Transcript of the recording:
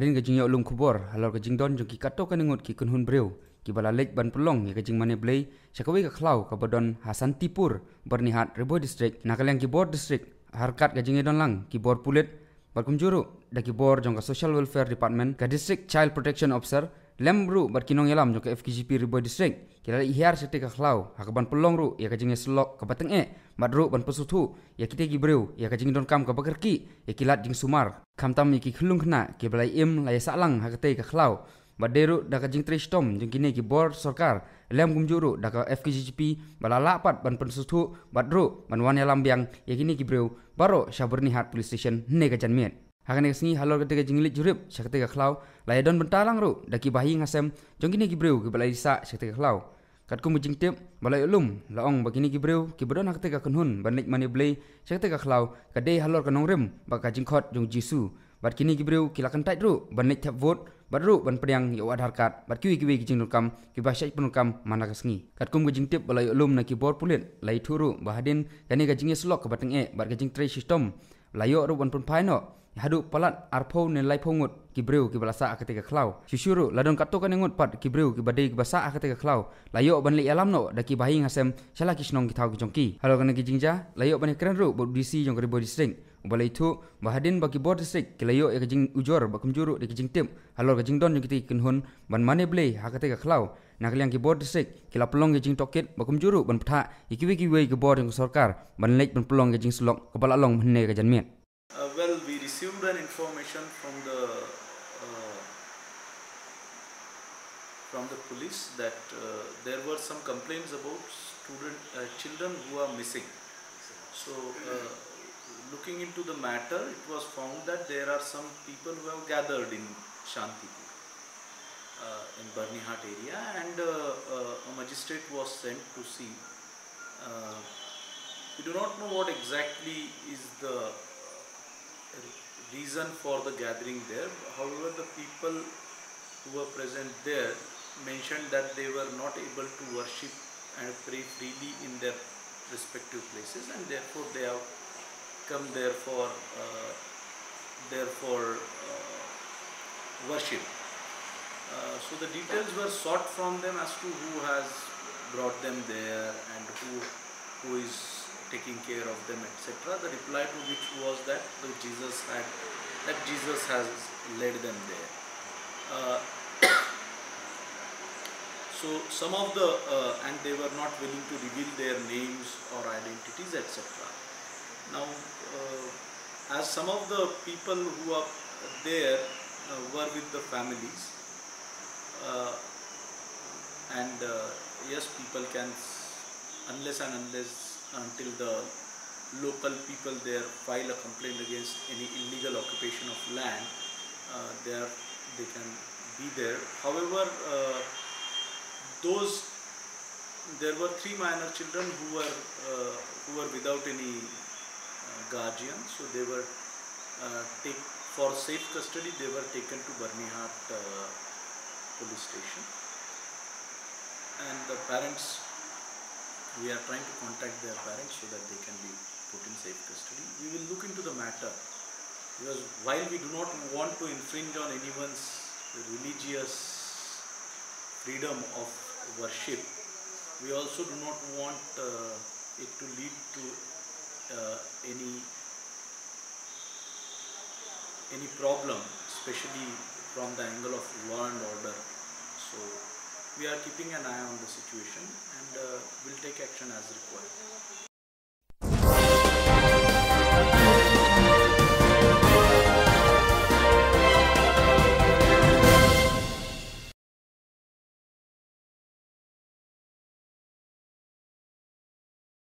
Harin gajing ya ulum kubor, halor gajing don jong ki kato kaningut ki kunhun breu, ki bala lek ban pelong ya gajing mane blei, syakawi ka khlau ka badon Hasan Tipur, bernihat Reboy district, nakalang ki bor district, harkat gajing don lang, ki bor pulit, barkum juru, da ki bor jong ka social welfare department, ka district child protection officer, lembru bar kinong yalam jong ka FKGP Reboy district, kila ihar sete ka khlau, hakaban pelong ru, ya gajing selok ka bateng madru ban pesutu, ya kite ki breu, ya gajing don kam ka bakerki, ya kilat jing sumar, kamtam ki khulung khna, ki balai im la salang hakate ka khlau, baderu da ka jing tristom jong kine ki bor sarkar, lem gumjuru da ka FKGP bala lapat ban pesutu, badru ban wan yalam biang, ya kini ki breu, baro syaberni hat police station ne ka janmiet. Hakan ngasni halor ketika jinglit jurip syakte ka khlau la don bentalang ru daki bahi ngasem jong kini ki breu ki balai sa syakte ka khlau kat kum jing tip balai ulum laong bagini ki breu ki bodon hakte ka kunhun banlik mani blei syakte ka khlau kade halor ka nongrem baka jingkhot jong jisu bat kini ki breu ki lakan tait ru banlik tap vote badru ban priang yo adhar card bat ki wi ki jing kam ki basyai penukam mana kasngi kat kum jing tip balai ulum na ki bor pulit lai thuru bahadin kani ka jing slok ka bateng bat ka jing tray system layo ru ban pun paino hadu palat arpo ne lai pongut ki breu ki balasa ketika khlau syusyuru ladon kato kan ngut pat ki breu ki badai ki basa ketika khlau layo ban li alam no daki bahi ngasem sala kisnong ki thau ki jongki halo kan ki jingja layo ban keren ru bod dc jong Reboy district balai itu bahadin bagi bor district ki layo ya jing ujor bakum juru de ki jing tim halo ka jing don jong ki kunhun ban mane blei ha ketika khlau nakliang ki bor district ki la pelong ki jing toket bakum juru ban ptha ki we ki bor jong sarkar ban lek ban pelong ki jing slok kepala long hne ka janmiet. Well, we received an information from the police that there were some complaints about children who are missing. So, looking into the matter, it was found that there are some people who have gathered in Shantipur, in Barnihat area, and a magistrate was sent to see. We do not know what exactly is the reason for the gathering there. However, the people who were present there mentioned that they were not able to worship and pray freely in their respective places, and therefore they have come there for worship. So the details were sought from them as to who has brought them there and who is taking care of them, etc. The reply to which was that Jesus has led them there. So some of the and they were not willing to reveal their names or identities, etc. Now, as some of the people who are there were with the families, and yes, people can, unless until the local people there file a complaint against any illegal occupation of land, they can be there. However, there were 3 minor children who were without any guardian, so they were for safe custody. They were taken to Barnihat police station, and the parents, we are trying to contact their parents so that they can be put in safe custody. We will look into the matter, because while we do not want to infringe on anyone's religious freedom of worship, we also do not want it to lead to any problem, especially from the angle of law and order. So we are keeping an eye on the situation and will take action as required.